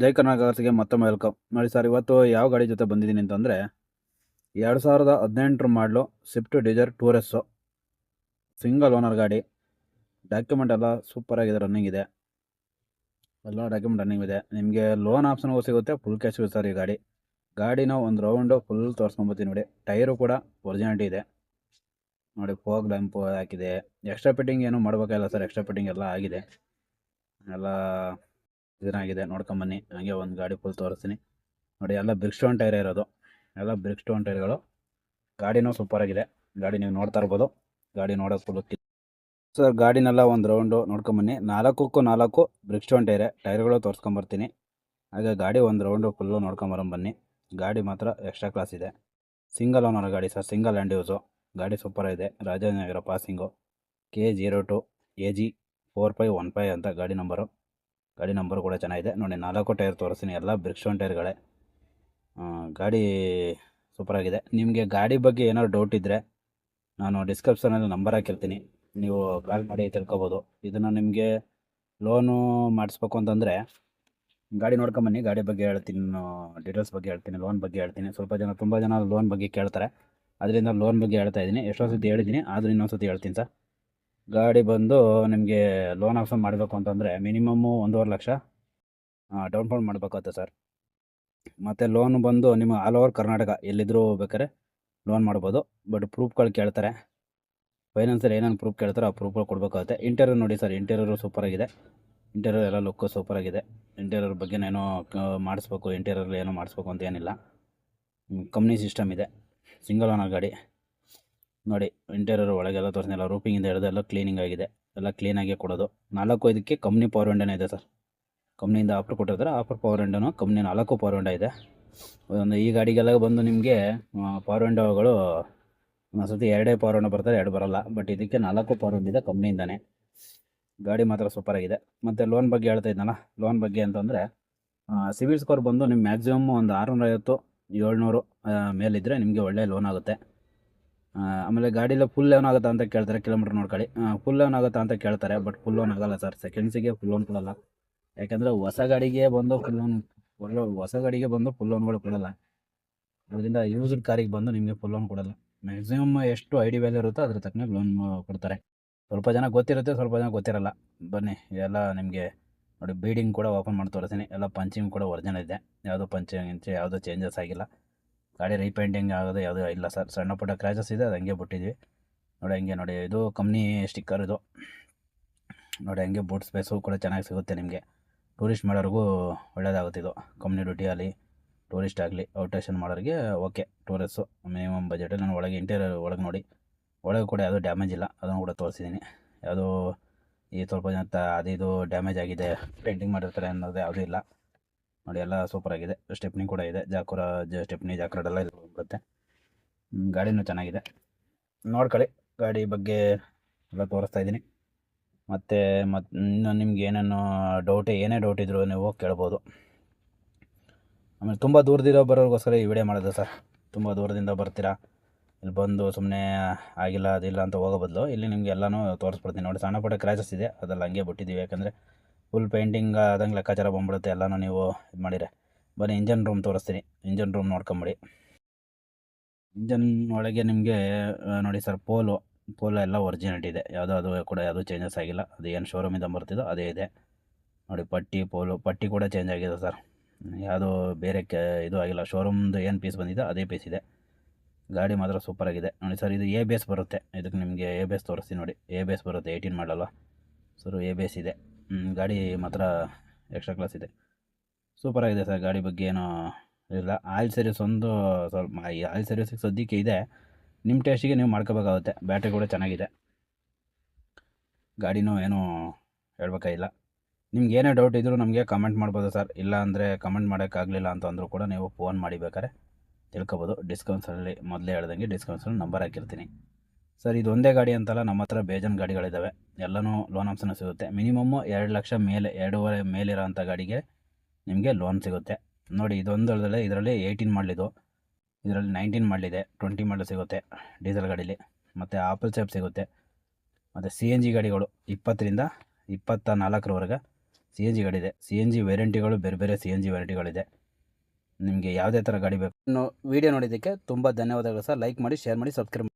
ಜೈ ಕರ್ನಾಟಕಗೆ ಮತ್ತೊಮ್ಮೆ ವೆಲ್ಕಮ್. ನೋಡಿ ಸರ್, ಇವತ್ತು ಯಾವ ಗಾಡಿ ಜೊತೆ ಬಂದಿದ್ದೀನಿ ಅಂತಂದರೆ 2018 ಮಾಡಲು ಸ್ವಿಫ್ಟ್ ಡಿಸೈರ್ ಟೂರೆಸ್ಸು ಸಿಂಗಲ್ ಓನರ್ ಗಾಡಿ. ಡಾಕ್ಯುಮೆಂಟ್ ಎಲ್ಲ ಸೂಪರಾಗಿದೆ, ರನ್ನಿಂಗ್ ಇದೆ, ಎಲ್ಲ ಡಾಕ್ಯುಮೆಂಟ್ ರನ್ನಿಂಗ್ ಇದೆ. ನಿಮಗೆ ಲೋನ್ ಆಪ್ಷನ್ಗೂ ಸಿಗುತ್ತೆ, ಫುಲ್ ಕ್ಯಾಶ್ ಸರ್ ಈ ಗಾಡಿನ ಒಂದು ರೌಂಡು ಫುಲ್ ತೋರಿಸ್ಕೊಂಬತ್ತೀನಿ ನೋಡಿ. ಟೈರು ಕೂಡ ಒರಿಜಿನಾಲಿಟಿ ಇದೆ ನೋಡಿ. ಫೋಗ್ ಲ್ಯಾಂಪು ಹಾಕಿದೆ. ಎಕ್ಸ್ಟ್ರಾ ಫಿಟ್ಟಿಂಗ್ ಏನು ಮಾಡಬೇಕಾಗಿಲ್ಲ ಸರ್, ಎಕ್ಸ್ಟ್ರಾ ಫಿಟ್ಟಿಂಗ್ ಎಲ್ಲ ಆಗಿದೆ, ಎಲ್ಲ ಇದಾಗಿದೆ. ನೋಡ್ಕೊಂಬನ್ನಿ. ಹಾಗೆ ಒಂದು ಗಾಡಿ ಫುಲ್ ತೋರಿಸ್ತೀನಿ ನೋಡಿ. ಎಲ್ಲ ಬ್ರಿಕ್ ಸ್ಟೋನ್ ಟೈರ್ ಇರೋದು, ಎಲ್ಲ ಬ್ರಿಕ್ ಸ್ಟೋನ್ ಟೈರ್ಗಳು. ಗಾಡಿನೂ ಸೂಪರಾಗಿದೆ. ಗಾಡಿ ನೀವು ನೋಡ್ತಾ ಇರ್ಬೋದು. ಗಾಡಿ ನೋಡೋಕೆ ಫುಲ್ ಸರ್. ಗಾಡಿನೆಲ್ಲ ಒಂದು ರೌಂಡು ನೋಡ್ಕೊಂಬನ್ನಿ. 4ಕ್ಕೂ 4 ಬ್ರಿಕ್ ಸ್ಟೋನ್ ಟೈರ್ಗಳು ತೋರಿಸ್ಕೊಂಬರ್ತೀನಿ. ಹಾಗೆ ಗಾಡಿ ಒಂದು ರೌಂಡು ಫುಲ್ಲು ನೋಡ್ಕೊಂಬರಂ. ಗಾಡಿ ಮಾತ್ರ ಎಕ್ಸ್ಟ್ರಾ ಕ್ಲಾಸ್ ಇದೆ. ಸಿಂಗಲ್ ಓನರ್ ಗಾಡಿ ಸರ್, ಸಿಂಗಲ್ ಹ್ಯಾಂಡ್ ಯೂಸು. ಗಾಡಿ ಸೂಪರಾಗಿದೆ. ರಾಜನಗರ ಪಾಸಿಂಗು, K02 AG 4515 ಅಂತ ಗಾಡಿ ನಂಬರು ಕೂಡ ಚೆನ್ನಾಗಿದೆ ನೋಡಿ. 4 ಟೈರ್ ತೋರಿಸ್ತೀನಿ, ಎಲ್ಲ ಬ್ರಿಕ್ ಸ್ಟೋನ್ ಟೈರ್ಗಳೇ. ಗಾಡಿ ಸೂಪರಾಗಿದೆ. ನಿಮಗೆ ಗಾಡಿ ಬಗ್ಗೆ ಏನಾದ್ರು ಡೌಟ್ ಇದ್ದರೆ ನಾನು ಡಿಸ್ಕ್ರಿಪ್ಷನಲ್ಲಿ ನಂಬರ್ ಹಾಕಿರ್ತೀನಿ, ನೀವು ಕಾಲ್ ಮಾಡಿ ತಿಳ್ಕೊಬೋದು. ಇದನ್ನು ನಿಮಗೆ ಲೋನು ಮಾಡಿಸ್ಬೇಕು ಅಂತಂದರೆ ಗಾಡಿ ನೋಡ್ಕೊಂಬನ್ನಿ. ಗಾಡಿ ಬಗ್ಗೆ ಹೇಳ್ತೀನಿ, ಡೀಟೇಲ್ಸ್ ಬಗ್ಗೆ ಹೇಳ್ತೀನಿ, ಲೋನ್ ಬಗ್ಗೆ ಹೇಳ್ತೀನಿ. ತುಂಬ ಜನ ಲೋನ್ ಬಗ್ಗೆ ಕೇಳ್ತಾರೆ, ಅದರಿಂದ ಲೋನ್ ಬಗ್ಗೆ ಹೇಳ್ತಾ ಇದ್ದೀನಿ. ಎಷ್ಟೋ ಸತಿ ಹೇಳಿದ್ದೀನಿ, ಆದರೂ ಇನ್ನೊಂದು ಸತಿ ಹೇಳ್ತೀನಿ ಸರ್. ಗಾಡಿ ಬಂದು ನಿಮಗೆ ಲೋನ್ ಆಪ್ಷನ್ ಮಾಡಬೇಕು ಅಂತಂದರೆ ಮಿನಿಮಮ್ಮು 1.5 ಲಕ್ಷ ಡೌನ್ ಪೇಮೆಂಟ್ ಮಾಡಬೇಕಾಗುತ್ತೆ ಸರ್. ಮತ್ತು ಲೋನ್ ಬಂದು ನಿಮ್ಮ ಆಲ್ ಓವರ್ ಕರ್ನಾಟಕ ಎಲ್ಲಿದ್ದರೂ ಬೇಕಾದ್ರೆ ಲೋನ್ ಮಾಡ್ಬೋದು. ಬಟ್ ಪ್ರೂಫ್ಗಳು ಕೇಳ್ತಾರೆ, ಫೈನಾನ್ಸಲ್ಲಿ ಏನೇನು ಪ್ರೂಫ್ ಕೇಳ್ತಾರೆ ಆ ಪ್ರೂಫ್ಗಳು ಕೊಡಬೇಕಾಗುತ್ತೆ. ಇಂಟೀರಿಯರ್ ನೋಡಿ ಸರ್, ಇಂಟೀರಿಯರು ಸೂಪರಾಗಿದೆ. ಇಂಟೀರಿಯರ್ ಎಲ್ಲ ಲುಕ್ಕು ಸೂಪರಾಗಿದೆ. ಇಂಟೀರಿಯರ್ ಬಗ್ಗೆ ಏನೋ ಮಾಡಿಸ್ಬೇಕು, ಇಂಟೀರಿಯರ್ ಏನೋ ಮಾಡಿಸ್ಬೇಕು ಅಂತ ಏನಿಲ್ಲ. ಕಂಪ್ನಿ ಸಿಸ್ಟಮ್ ಇದೆ. ಸಿಂಗಲ್ ಓನರ್ ಗಾಡಿ ನೋಡಿ. ಇಂಟೀರಿಯರ್ ಒಳಗೆಲ್ಲ ತೋರಿಸಿಲ್ಲ, ರೂಪಿಂಗಿಂದ ಹಿಡಿದು ಎಲ್ಲ ಕ್ಲೀನಿಂಗ್ ಆಗಿದೆ, ಎಲ್ಲ ಕ್ಲೀನಾಗಿ ಕೊಡೋದು. 4 ಕಂಪ್ನಿ ಪವರ್ ವಿಂಡೋನೇ ಇದೆ ಸರ್. ಕಂಪ್ನಿಯಿಂದ ಆಫರ್ ಕೊಟ್ಟಿರ್ತಾರೆ, ಆಫರ್ ಪವರ್ ವಿಂಡೋನು ಕಂಪ್ನಿ 4 ಪವರ್ ವಿಂಡೋ ಇದೆ. ಒಂದು ಈ ಗಾಡಿಗೆಲ್ಲ ಬಂದು ನಿಮಗೆ ಪವರ್ ವಿಂಡೋಗಳು ಒಂದೊಂದ್ಸತಿ 2 ಪವರ್ ವಿಂಡೋ ಬರ್ತಾರೆ, 2 ಬರೋಲ್ಲ. ಬಟ್ ಇದಕ್ಕೆ 4 ಪವರ್ ವಿಂಡೋ ಇದೆ ಕಂಪ್ನಿಯಿಂದಾನೆ. ಗಾಡಿ ಮಾತ್ರ ಸೂಪರಾಗಿದೆ. ಮತ್ತು ಲೋನ್ ಬಗ್ಗೆ ಹೇಳ್ತಾ ಇದ್ನಲ್ಲ, ಲೋನ್ ಬಗ್ಗೆ ಅಂತಂದರೆ ಸಿವಿಲ್ ಸ್ಕೋರ್ ಬಂದು ನಿಮ್ಮ ಮ್ಯಾಕ್ಸಿಮಮ್ ಒಂದು 650 700 ಮೇಲಿದ್ದರೆ ನಿಮಗೆ ಒಳ್ಳೆ ಲೋನ್ ಆಗುತ್ತೆ. ಆಮೇಲೆ ಗಾಡಿలో ಫುಲ್ ಲೋನ್ ಆಗುತ್ತಾ ಅಂತ ಕೇಳ್ತಾರೆ, ಕಿಲೋಮೀಟ್ರ್ ನೋಡ್ಕೊಳ್ಳಿ. ಫುಲ್ ಲೋನ್ ಆಗುತ್ತಾ ಅಂತ ಕೇಳ್ತಾರೆ, ಬಟ್ ಫುಲ್ ಲೋನ್ ಆಗೋಲ್ಲ ಸರ್. ಸೆಕೆಂಡ್ಸಿಗೆ ಫುಲ್ ಲೋನ್ ಕೊಡೋಲ್ಲ, ಯಾಕೆಂದರೆ ಹೊಸ ಗಾಡಿಗೆ ಬಂದು ಫುಲ್ ಲೋನ್ಗಳು ಕೊಡೋಲ್ಲ. ಅದರಿಂದ ಯೂಸ್ಡ್ ಕಾರಿಗೆ ಬಂದು ನಿಮಗೆ ಫುಲ್ ಲೋನ್ ಕೊಡೋಲ್ಲ. ಮ್ಯಾಕ್ಸಿಮಮ್ ಎಷ್ಟು ಐ ಡಿ ವ್ಯಾಲ್ಯೂ ಇರುತ್ತೋ ಅದ್ರ ತಕ್ಕನಾಗಿ ಲೋನ್ ಕೊಡ್ತಾರೆ. ಸ್ವಲ್ಪ ಜನ ಗೊತ್ತಿರುತ್ತೆ, ಸ್ವಲ್ಪ ಜನ ಗೊತ್ತಿರಲ್ಲ. ಬನ್ನಿ, ಎಲ್ಲ ನಿಮಗೆ ನೋಡಿ. ಬೀಡಿಂಗ್ ಕೂಡ ಓಪನ್ ಮಾಡಿ ತೋರಿಸ್ತೀನಿ. ಎಲ್ಲ ಪಂಚಿಂಗ್ ಕೂಡ ಒರಿಜಿನಲ್ ಇದೆ, ಯಾವುದೋ ಪಂಚಿಂಗ್ ಯಾವುದೋ ಚೇಂಜಸ್ ಆಗಿಲ್ಲ. ಗಾಡಿ ರೀಪೇಂಟಿಂಗ್ ಆಗೋದು ಯಾವುದೂ ಇಲ್ಲ ಸರ್. ಸಣ್ಣ ಪುಟ್ಟ ಕ್ರ್ಯಾಚಸ್ ಇದೆ, ಅದು ಹಂಗೆ ಬಿಟ್ಟಿದ್ವಿ ನೋಡಿ. ಹಂಗೆ ನೋಡಿ, ಇದು ಕಂಪ್ನಿ ಸ್ಟಿಕ್ಕರ್ ಇದು ನೋಡಿ. ಹಂಗೆ ಬೂಟ್ ಸ್ಪೇಸು ಕೂಡ ಚೆನ್ನಾಗಿ ಸಿಗುತ್ತೆ ನಿಮಗೆ. ಟೂರಿಸ್ಟ್ ಮಾಡೋರಿಗೂ ಒಳ್ಳೆಯದಾಗುತ್ತೆ ಇದು. ಕಂಪ್ನಿ ಡ್ಯೂಟಿಯಲ್ಲಿ ಟೂರಿಸ್ಟ್ ಆಗಲಿ ಔಟೇಷನ್ ಮಾಡೋರಿಗೆ ಓಕೆ. Tourist minimum ಬಜೆಟಲ್ಲಿ. ನಾನು ಒಳಗೆ ಇಂಟೀರಿಯರ್ ಒಳಗೆ ನೋಡಿ, ಒಳಗೆ ಕೂಡ ಯಾವುದೂ ಡ್ಯಾಮೇಜ್ ಇಲ್ಲ, ಅದನ್ನು ಕೂಡ ತೋರಿಸಿದ್ದೀನಿ. ಯಾವುದೂ ಈ ಸ್ವಲ್ಪ ಜನ ಇದು ಡ್ಯಾಮೇಜ್ ಆಗಿದೆ, ಪೇಂಟಿಂಗ್ ಮಾಡಿರ್ತಾರೆ ಅನ್ನೋದು ಯಾವುದೂ ಇಲ್ಲ ನೋಡಿ. ಎಲ್ಲ ಸೂಪರಾಗಿದೆ. ಸ್ಟೆಪ್ನಿ ಕೂಡ ಇದೆ, ಸ್ಟೆಪ್ನಿ ಜಾಕ್ರಾಡೆಲ್ಲ ಇದು ಬರುತ್ತೆ. ಗಾಡಿನೂ ಚೆನ್ನಾಗಿದೆ, ನೋಡ್ಕೊಳ್ಳಿ. ಗಾಡಿ ಬಗ್ಗೆ ಎಲ್ಲ ತೋರಿಸ್ತಾ ಇದ್ದೀನಿ. ಮತ್ತು ಇನ್ನು ನಿಮ್ಗೆ ಏನೇ ಡೌಟ್ ಇದ್ದರೂ ನೀವು ಕೇಳ್ಬೋದು. ಆಮೇಲೆ ತುಂಬ ದೂರದಿಂದ ಬರೋರಿಗೋಸ್ಕರ ಈ ವಿಡಿಯೋ ಮಾಡೋದು ಸರ್. ತುಂಬ ದೂರದಿಂದ ಬರ್ತೀರಾ, ಇಲ್ಲಿ ಬಂದು ಸುಮ್ಮನೆ ಆಗಿಲ್ಲ ಅದಿಲ್ಲ ಅಂತ ಹೋಗೋ ಬದಲು ಇಲ್ಲಿ ನಿಮಗೆ ಎಲ್ಲನೂ ತೋರಿಸ್ಬಿಡ್ತೀನಿ ನೋಡಿ. ಸಣ್ಣ ಪುಟ್ಟ ಕ್ರ್ಯಾಚಸ್ ಇದೆ, ಅದೆಲ್ಲ ಹಂಗೆ ಬಿಟ್ಟಿದ್ದೀವಿ, ಯಾಕಂದರೆ ಫುಲ್ ಪೇಂಟಿಂಗ್ ಆದಂಗೆ ಲೆಕ್ಕಾಚಾರ ಬಂದ್ಬಿಡುತ್ತೆ ಎಲ್ಲನೂ ನೀವು ಇದು ಮಾಡಿದರೆ. ಬನ್ನಿ, ಇಂಜನ್ ರೂಮ್ ತೋರಿಸ್ತೀನಿ. ಇಂಜನ್ ರೂಮ್ ನೋಡ್ಕೊಂಬಿಡಿ. ಇಂಜನ್ ಒಳಗೆ ನಿಮಗೆ ನೋಡಿ ಸರ್, ಪೋಲು ಎಲ್ಲ ಒರಿಜಿನಾಲಿಟಿ ಇದೆ, ಅದು ಕೂಡ ಯಾವುದೂ ಚೇಂಜಸ್ ಆಗಿಲ್ಲ. ಅದು ಏನು ಶೋರೂಮಿಂದ ಬರ್ತಿದ್ದೋ ಅದೇ ಇದೆ ನೋಡಿ. ಪಟ್ಟಿ ಕೂಡ ಚೇಂಜ್ ಆಗಿದೆ ಸರ್, ಯಾವುದೂ ಬೇರೆ ಇದು ಆಗಿಲ್ಲ. ಶೋರೂಮ್ದು ಏನು ಪೀಸ್ ಬಂದಿದೆ ಅದೇ ಪೀಸ್ ಇದೆ. ಗಾಡಿ ಮಾತ್ರ ಸೂಪರಾಗಿದೆ ನೋಡಿ ಸರ್. ಇದು ABS ಬರುತ್ತೆ, ಇದಕ್ಕೆ ನಿಮಗೆ ABS ತೋರಿಸ್ತೀನಿ ನೋಡಿ. ABS ಬರುತ್ತೆ, 18 ಮಾಡಲ್ವ ಸರ್, ABS ಇದೆ. ಗಾಡಿ ಮಾತ್ರ ಎಕ್ಸ್ಟ್ರಾ ಕ್ಲಾಸ್ ಇದೆ, ಸೂಪರಾಗಿದೆ ಸರ್. ಗಾಡಿ ಬಗ್ಗೆ ಏನೂ ಇಲ್ಲ. ಆಯಿಲ್ ಸರ್ವಿಸ್ ಒಂದು ಸ್ವಲ್ಪ, ಆಯಿಲ್ ಸರ್ವಿಸಿಗೆ ಸದ್ಯಕ್ಕೆ ಇದೆ, ನಿಮ್ಮ ಟೇಸ್ಟಿಗೆ ನೀವು ಮಾಡ್ಕೋಬೇಕಾಗುತ್ತೆ. ಬ್ಯಾಟ್ರಿ ಕೂಡ ಚೆನ್ನಾಗಿದೆ. ಗಾಡಿನೂ ಏನೂ ಹೇಳ್ಬೇಕಾಗಿಲ್ಲ. ನಿಮ್ಗೆ ಏನೇ ಡೌಟ್ ಇದ್ದರೂ ನಮಗೆ ಕಮೆಂಟ್ ಮಾಡ್ಬೋದು ಸರ್. ಇಲ್ಲ ಅಂದರೆ ಕಮೆಂಟ್ ಮಾಡೋಕ್ಕಾಗಲಿಲ್ಲ ಅಂತಂದರೂ ಕೂಡ ನೀವು ಫೋನ್ ಮಾಡಿ ಬೇಕಾದ್ರೆ ತಿಳ್ಕೊಬೋದು. ಡಿಸ್ಕೌಂಟ್ಸಲ್ಲಿ ಮೊದಲೇ ಹೇಳ್ದಂಗೆ ಡಿಸ್ಕೌಂಟ್ಸಲ್ಲಿ ನಂಬರ್ ಹಾಕಿರ್ತೀನಿ ಸರ್. ಇದು ಒಂದೇ ಗಾಡಿ ಅಂತಲ್ಲ, ನಮ್ಮ ಹತ್ರ ಬೇಜನ್ ಗಾಡಿಗಳಿದ್ದಾವೆ, ಎಲ್ಲನೂ ಲೋನ್ ಆಪ್ಷನ್ ಸಿಗುತ್ತೆ. ಮಿನಿಮಮ್ಮು 2 ಲಕ್ಷ ಮೇಲೆ, 2.5 ಮೇಲಿರೋ ಅಂಥ ಗಾಡಿಗೆ ನಿಮಗೆ ಲೋನ್ ಸಿಗುತ್ತೆ ನೋಡಿ. ಇದೊಂದು ಇದರಲ್ಲಿ 18 ಮಾಡಲಿದು, ಇದರಲ್ಲಿ 19 ಮಾಡಲಿದೆ, 20 ಮಾಡಲು ಸಿಗುತ್ತೆ ಡೀಸೆಲ್ ಗಾಡೀಲಿ. ಮತ್ತು ಆಪಲ್ ಸೇಪ್ ಸಿಗುತ್ತೆ. ಮತ್ತು CNG ಗಾಡಿಗಳು 20ರಿಂದ 24ರವರೆಗೆ ಸಿ ಎನ್ ಜಿ ಗಾಡಿ ಇದೆ. ಸಿ ಎನ್ ಜಿ ವೇರಿಯಂಟಿಗಳು ಬೇರೆ ಬೇರೆ ಸಿ ಎನ್ ಜಿ ವೇರಿಯಂಟಿಗಳಿದೆ. ನಿಮಗೆ ಯಾವುದೇ ಥರ ಗಾಡಿ ಬೇಕು. ಇನ್ನು ವಿಡಿಯೋ ನೋಡಿದ್ದಕ್ಕೆ ತುಂಬ ಧನ್ಯವಾದಗಳು ಸರ್. ಲೈಕ್ ಮಾಡಿ, ಶೇರ್ ಮಾಡಿ, ಸಬ್ಸ್ಕ್ರೈಬ್ ಮಾಡಿ.